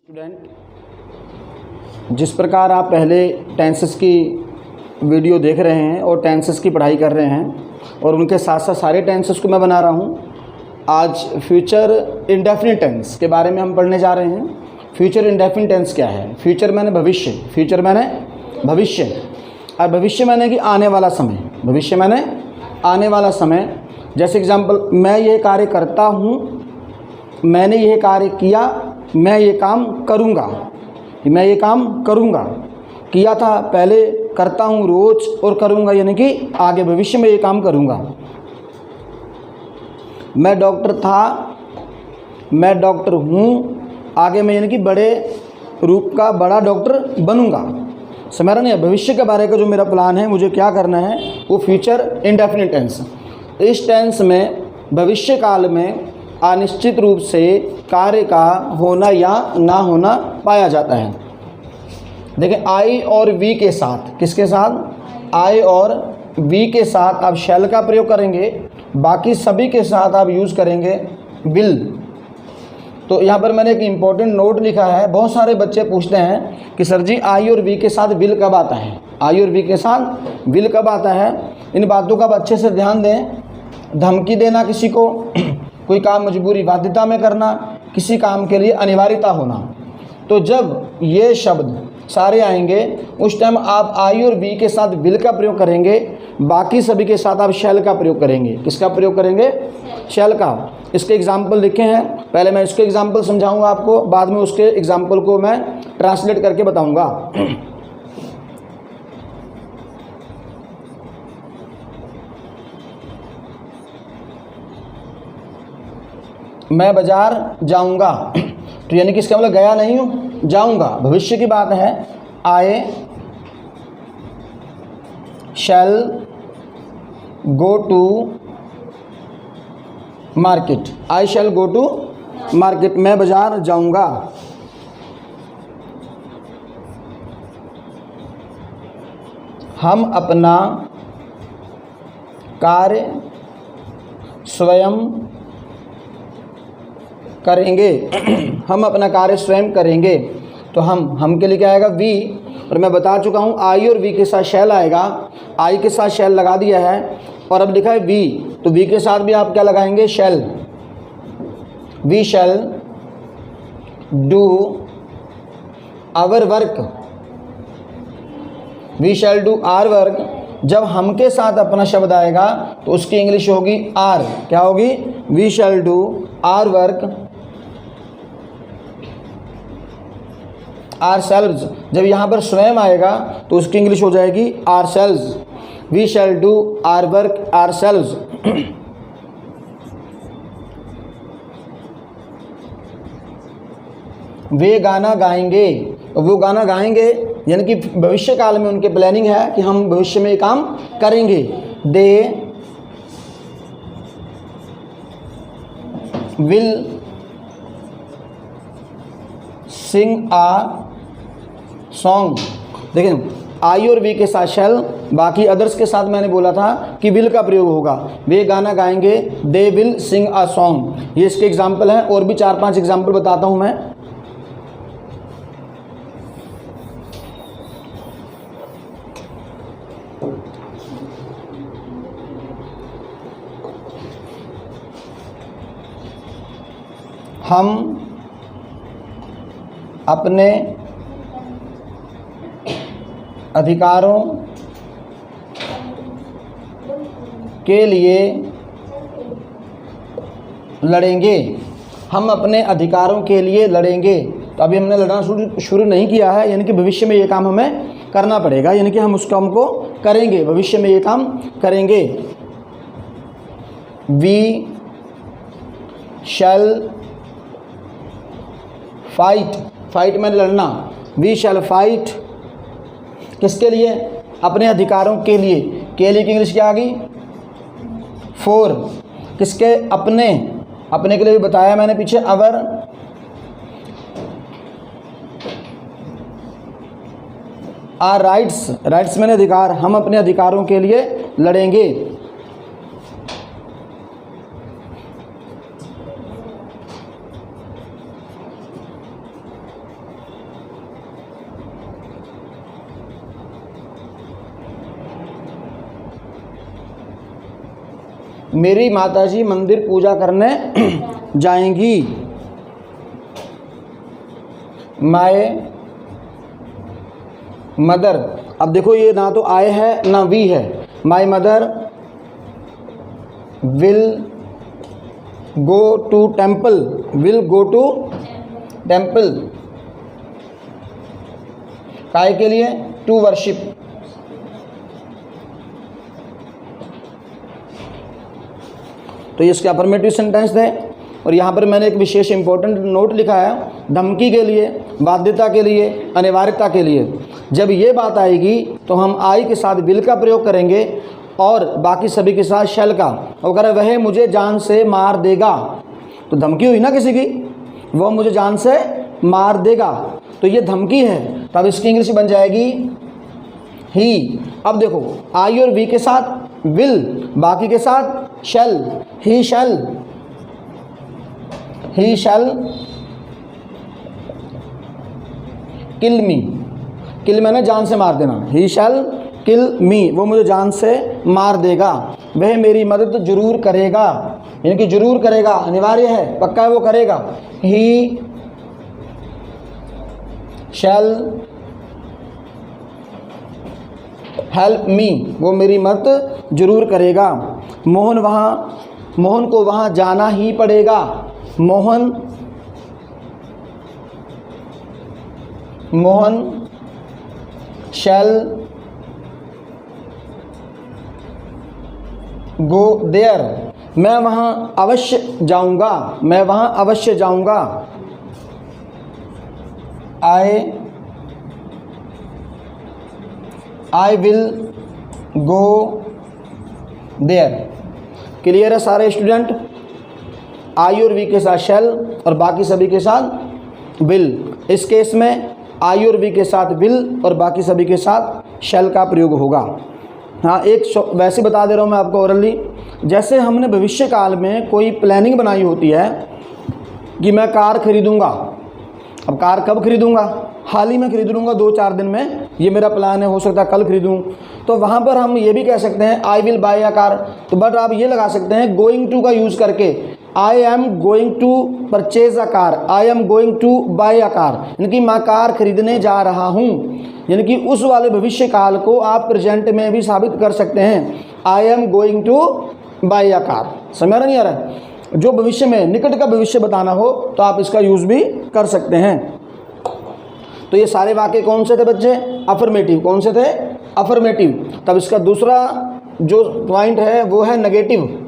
Student, जिस प्रकार आप पहले टेंसेस की वीडियो देख रहे हैं और टेंसेस की पढ़ाई कर रहे हैं और उनके साथ साथ सारे टेंसेस को मैं बना रहा हूं। आज फ्यूचर इंडेफिनिट टेंस के बारे में हम पढ़ने जा रहे हैं। फ्यूचर इंडेफिनिट टेंस क्या है? फ्यूचर मैंने भविष्य, फ्यूचर मैंने भविष्य और भविष्य मैंने कि आने वाला समय, भविष्य मैंने आने वाला समय। जैसे एग्जाम्पल, मैं ये कार्य करता हूँ, मैंने ये कार्य किया, मैं ये काम करूँगा, मैं ये काम करूँगा। किया था पहले, करता हूँ रोज़ और करूँगा यानी कि आगे भविष्य में ये काम करूँगा। मैं डॉक्टर था, मैं डॉक्टर हूँ, आगे मैं यानी कि बड़े रूप का बड़ा डॉक्टर बनूँगा। समझ रहे हैं? भविष्य के बारे का जो मेरा प्लान है, मुझे क्या करना है, वो फ्यूचर इंडेफिनिट टेंस। इस टेंस में भविष्य काल में अनिश्चित रूप से कार्य का होना या ना होना पाया जाता है। देखिए, आई और वी के साथ, किसके साथ? आई और वी के साथ आप शैल का प्रयोग करेंगे, बाकी सभी के साथ आप यूज़ करेंगे विल। तो यहाँ पर मैंने एक इम्पॉर्टेंट नोट लिखा है। बहुत सारे बच्चे पूछते हैं कि सर जी आई और वी के साथ विल कब आता है, आई और वी के साथ विल कब आता है। इन बातों का आप अच्छे से ध्यान दें। धमकी देना किसी को, कोई काम मजबूरी बाध्यता में करना, किसी काम के लिए अनिवार्यता होना, तो जब ये शब्द सारे आएंगे उस टाइम आप आई और वी के साथ विल का प्रयोग करेंगे, बाकी सभी के साथ आप शैल का प्रयोग करेंगे। किसका प्रयोग करेंगे? शैल का। इसके एग्जाम्पल लिखे हैं, पहले मैं इसके एग्जाम्पल समझाऊंगा आपको, बाद में उसके एग्जाम्पल को मैं ट्रांसलेट करके बताऊंगा। मैं बाजार जाऊंगा, तो यानी कि इसका मतलब गया नहीं हूँ, जाऊंगा। भविष्य की बात है। I shall go to market, I shall go to market, मैं बाजार जाऊंगा। हम अपना कार्य स्वयं करेंगे, हम अपना कार्य स्वयं करेंगे। तो हम के लिए क्या आएगा? वी। और मैं बता चुका हूँ आई और वी के साथ शैल आएगा। आई के साथ शैल लगा दिया है और अब लिखा है वी, तो वी के साथ भी आप क्या लगाएंगे? Shall. We shall do our work, we shall do our work. जब हम के साथ अपना शब्द आएगा तो उसकी इंग्लिश होगी आर। क्या होगी? We shall do our work ourselves। जब यहाँ पर स्वयं आएगा तो उसकी इंग्लिश हो जाएगी ourselves। We shall do our work ourselves। वे गाना गाएंगे, वो गाना गाएंगे यानी कि भविष्य काल में उनके प्लानिंग है कि हम भविष्य में ये काम करेंगे। They will sing a song. देखिए, आई और वी के साथ शैल, बाकी अदर्स के साथ मैंने बोला था कि विल का प्रयोग होगा। वे गाना गाएंगे, they will sing a song. ये इसके एग्जाम्पल हैं, और भी 4-5 एग्जाम्पल बताता हूं मैं। हम अपने अधिकारों के लिए लड़ेंगे, हम अपने अधिकारों के लिए लड़ेंगे। तो अभी हमने लड़ना शुरू नहीं किया है, यानी कि भविष्य में ये काम हमें करना पड़ेगा, यानी कि हम उस काम को करेंगे, भविष्य में ये काम करेंगे। वी शैल फाइट, फाइट मैंने लड़ना, वी शैल फाइट किसके लिए? अपने अधिकारों के लिए। के लिए की इंग्लिश क्या आ गई? फॉर। किसके? अपने, अपने के लिए भी बताया मैंने पीछे, अवर। आर राइट्स, राइट्स मैंने अधिकार, हम अपने अधिकारों के लिए लड़ेंगे। मेरी माताजी मंदिर पूजा करने जाएंगी। माय मदर, अब देखो ये ना तो आई है ना वी है। My mother will go to temple, will go to temple, काय के लिए? To worship. तो ये इसके अफर्मेटिव सेंटेंस थे। और यहाँ पर मैंने एक विशेष इंपॉर्टेंट नोट लिखा है, धमकी के लिए, बाध्यता के लिए, अनिवार्यता के लिए। जब ये बात आएगी तो हम आई के साथ विल का प्रयोग करेंगे और बाकी सभी के साथ शैल का। वो कह रहे वह मुझे जान से मार देगा, तो धमकी हुई ना किसी की, वह मुझे जान से मार देगा, तो ये धमकी है। तब इसकी इंग्लिश बन जाएगी ही। अब देखो आई और वी के साथ विल, बाकी के साथ शैल। ही शैल किल मी, किल मैंने जान से मार देना। ही शैल किल मी, वो मुझे जान से मार देगा। वह मेरी मदद जरूर करेगा, यानी कि जरूर करेगा अनिवार्य है, पक्का है, वो करेगा। ही शैल हेल्प मी, वो मेरी मदद जरूर करेगा। मोहन को वहाँ जाना ही पड़ेगा। मोहन शैल गो देयर, मैं वहाँ अवश्य जाऊँगा, मैं वहाँ अवश्य जाऊँगा। I will go there. Clear है सारे स्टूडेंट? आई और वी के साथ शैल और बाकी सभी के साथ विल। इस केस में आई और वी के साथ विल और बाकी सभी के साथ शैल का प्रयोग होगा। हाँ, एक वैसे बता दे रहा हूँ मैं आपको ओरली, जैसे हमने भविष्य काल में कोई प्लानिंग बनाई होती है कि मैं कार खरीदूँगा। अब कार कब खरीदूँगा? हाल ही में खरीद लूँगा, 2-4 दिन में, ये मेरा प्लान है, हो सकता है कल खरीदूँ। तो वहाँ पर हम ये भी कह सकते हैं I will buy a car. तो बट आप ये लगा सकते हैं गोइंग टू का यूज़ करके, I am going to purchase a car, I am going to buy a car, यानी कि मैं कार खरीदने जा रहा हूँ। यानी कि उस वाले भविष्य काल को आप प्रेजेंट में भी साबित कर सकते हैं, I am going to buy a car. समझ नहीं आ रहा है? जो भविष्य में, निकट का भविष्य बताना हो तो आप इसका यूज़ भी कर सकते हैं। तो ये सारे वाक्य कौन से थे बच्चे? अफर्मेटिव। कौन से थे? अफर्मेटिव। तब इसका दूसरा जो पॉइंट है वो है नेगेटिव।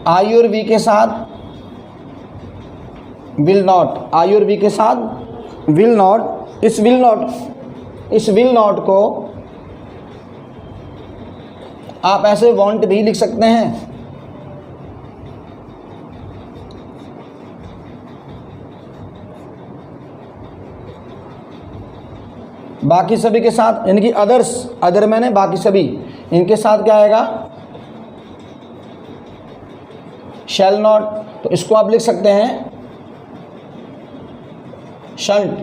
आई और वी के साथ विल नॉट, आई और वी के साथ विल नॉट। इस विल नॉट को आप ऐसे वांट भी लिख सकते हैं। बाकी सभी के साथ, यानी कि अदर्स, अदर मैंने बाकी सभी, इनके साथ क्या आएगा? Shall not. तो इसको आप लिख सकते हैं शंट,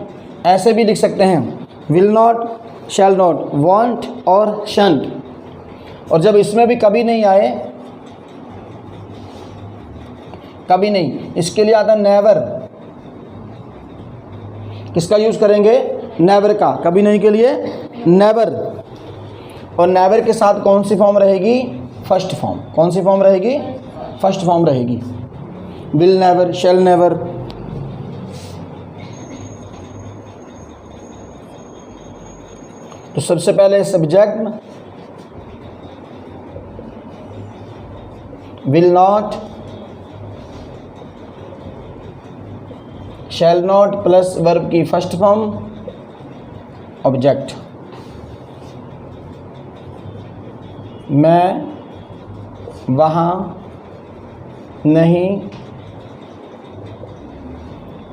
ऐसे भी लिख सकते हैं, will not, shall not, want और शंट। और जब इसमें भी कभी नहीं आए, कभी नहीं, इसके लिए आता है नेवर। किसका यूज़ करेंगे? नेवर का। कभी नहीं के लिए नेवर। और नेवर के साथ कौन सी फॉर्म रहेगी? First form. कौन सी फॉर्म रहेगी? फर्स्ट फॉर्म रहेगी। Will never, shall never. तो सबसे पहले subject will not, shall not plus verb की फर्स्ट फॉर्म ऑब्जेक्ट। मैं वहाँ नहीं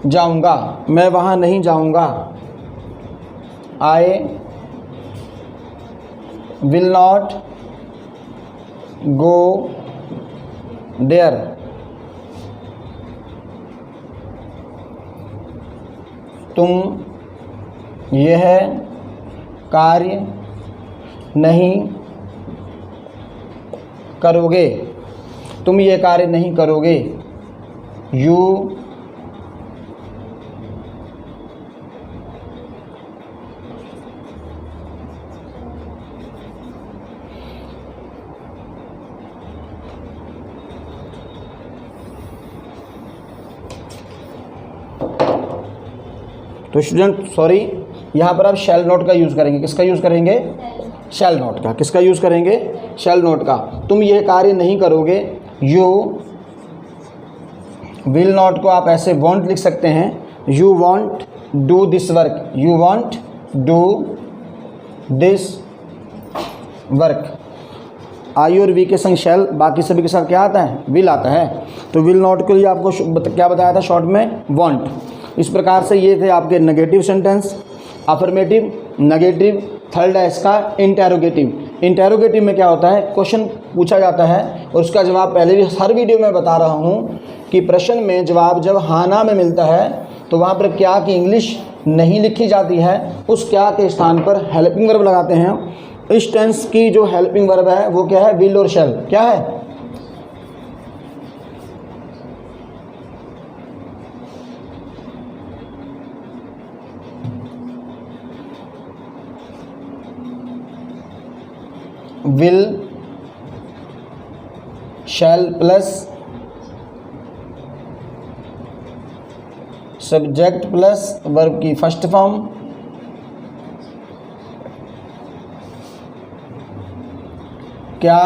जाऊंगा, मैं वहाँ नहीं जाऊंगा। I will not go there. तुम यह कार्य नहीं करोगे, तुम ये कार्य नहीं करोगे। यू तो स्टूडेंट सॉरी, यहाँ पर आप शैल नोट का यूज़ करेंगे। किसका यूज़ करेंगे? शैल नोट का। किसका यूज़ करेंगे? शैल नोट का। तुम यह कार्य नहीं करोगे। यू विल नॉट को आप ऐसे वॉन्ट लिख सकते हैं। You want do this work, you want do this work. I और वी के संग शैल, बाकी सभी के साथ क्या आता है? विल आता है। तो विल नॉट के लिए आपको क्या बताया था शॉर्ट में? वॉन्ट। इस प्रकार से ये थे आपके negative sentence, affirmative, negative. Third है इसका इंटेरोगेटिव। इंटेरोगेटिव में क्या होता है? क्वेश्चन पूछा जाता है और उसका जवाब पहले भी हर वीडियो में बता रहा हूँ कि प्रश्न में जवाब जब हाँ ना में मिलता है तो वहाँ पर क्या की इंग्लिश नहीं लिखी जाती है, उस क्या के स्थान पर हेल्पिंग वर्ब लगाते हैं। इस टेंस की जो हेल्पिंग वर्ब है वो क्या है? विल और शैल। क्या है? Will, shell plus subject plus verb की फर्स्ट फॉर्म। क्या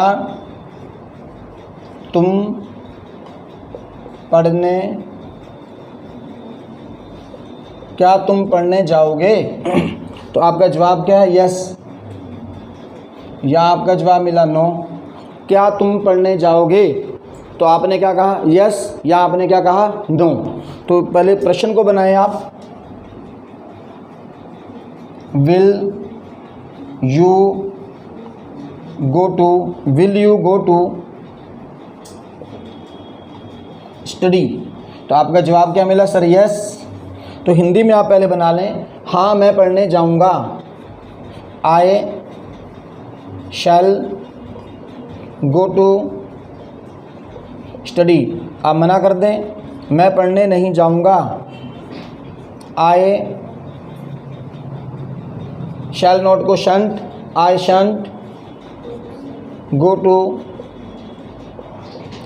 तुम पढ़ने जाओगे? तो आपका जवाब क्या है? यस। या आपका जवाब मिला नो। क्या तुम पढ़ने जाओगे? तो आपने क्या कहा? यस। या आपने क्या कहा? नो। तो पहले प्रश्न को बनाएं आप। Will you go to, will you go to study? तो आपका जवाब क्या मिला? Sir yes. तो हिंदी में आप पहले बना लें, हाँ मैं पढ़ने जाऊंगा। I shall go to study. आप मना कर दें, मैं पढ़ने नहीं जाऊंगा। आई शैल नॉट को shan't, I shan't go to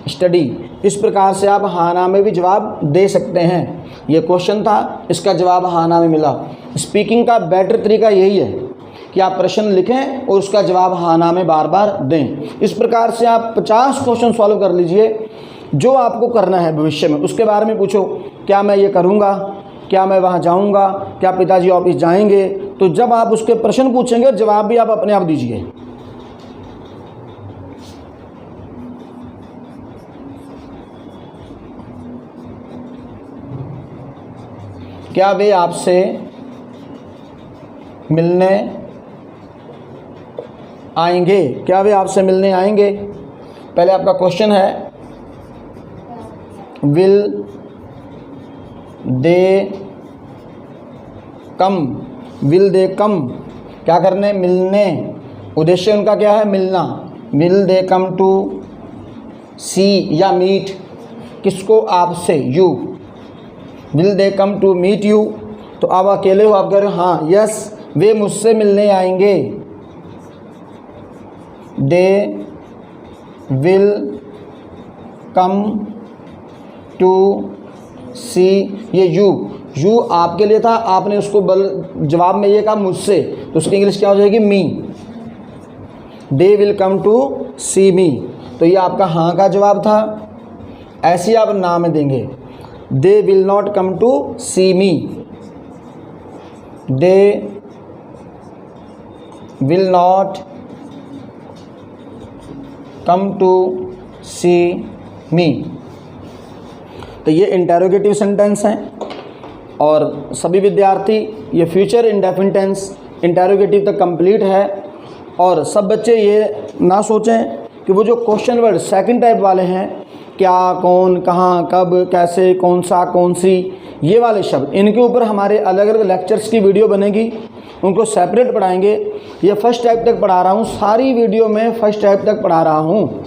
study. इस प्रकार से आप हाँ ना में भी जवाब दे सकते हैं। ये क्वेश्चन था, इसका जवाब हाँ ना में मिला। स्पीकिंग का बेटर तरीका यही है कि आप प्रश्न लिखें और उसका जवाब हाँ ना में बार बार दें। इस प्रकार से आप 50 क्वेश्चन सॉल्व कर लीजिए। जो आपको करना है भविष्य में उसके बारे में पूछो, क्या मैं ये करूँगा, क्या मैं वहाँ जाऊँगा, क्या पिताजी ऑफिस जाएंगे। तो जब आप उसके प्रश्न पूछेंगे जवाब भी आप अपने आप दीजिए। क्या वे आपसे मिलने आएंगे? क्या वे आपसे मिलने आएंगे? पहले आपका क्वेश्चन है will they come, will they कम क्या करने? मिलने। उद्देश्य उनका क्या है? मिलना। विल दे कम टू सी या मीट, किसको? आपसे, you. Will they come to meet you. तो आप अकेले हो, आप कह रहे हो हाँ यस, वे मुझसे मिलने आएंगे। दे विल कम टू सी, ये यू आपके लिए था, आपने उसको जवाब में ये कहा मुझसे, तो उसकी इंग्लिश क्या हो जाएगी? मी। They will come to see me. तो ये आपका हाँ का जवाब था। ऐसे ही आप ना में देंगे, they will not come to see me, they will not come to see me. तो ये इंटेरोगेटिव सेंटेंस हैं। और सभी विद्यार्थी ये फ्यूचर इंडेफिनिट टेंस इंटेरोगेटिव तक कंप्लीट है। और सब बच्चे ये ना सोचें कि वो जो क्वेश्चन वर्ड सेकंड टाइप वाले हैं, क्या, कौन, कहाँ, कब, कैसे, कौन सा, कौन सी, ये वाले शब्द, इनके ऊपर हमारे अलग अलग लेक्चर्स की वीडियो बनेगी, उनको सेपरेट पढ़ाएंगे। ये फर्स्ट टाइप तक पढ़ा रहा हूँ, सारी वीडियो में फर्स्ट टाइप तक पढ़ा रहा हूँ,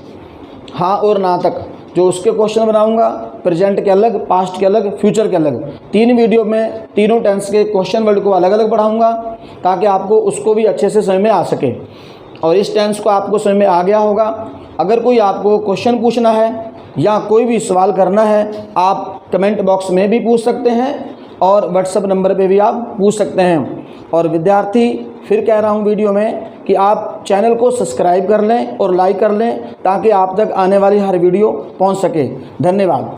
हाँ और ना तक। जो उसके क्वेश्चन बनाऊंगा प्रेजेंट के अलग, पास्ट के अलग, फ्यूचर के अलग, 3 वीडियो में तीनों टेंस के क्वेश्चन वर्ड को अलग अलग पढ़ाऊंगा ताकि आपको उसको भी अच्छे से समझ में आ सके। और इस टेंस को आपको समझ में आ गया होगा। अगर कोई आपको क्वेश्चन पूछना है या कोई भी सवाल करना है, आप कमेंट बॉक्स में भी पूछ सकते हैं और व्हाट्सएप नंबर पे भी आप पूछ सकते हैं। और विद्यार्थी फिर कह रहा हूँ वीडियो में कि आप चैनल को सब्सक्राइब कर लें और लाइक कर लें ताकि आप तक आने वाली हर वीडियो पहुँच सके। धन्यवाद।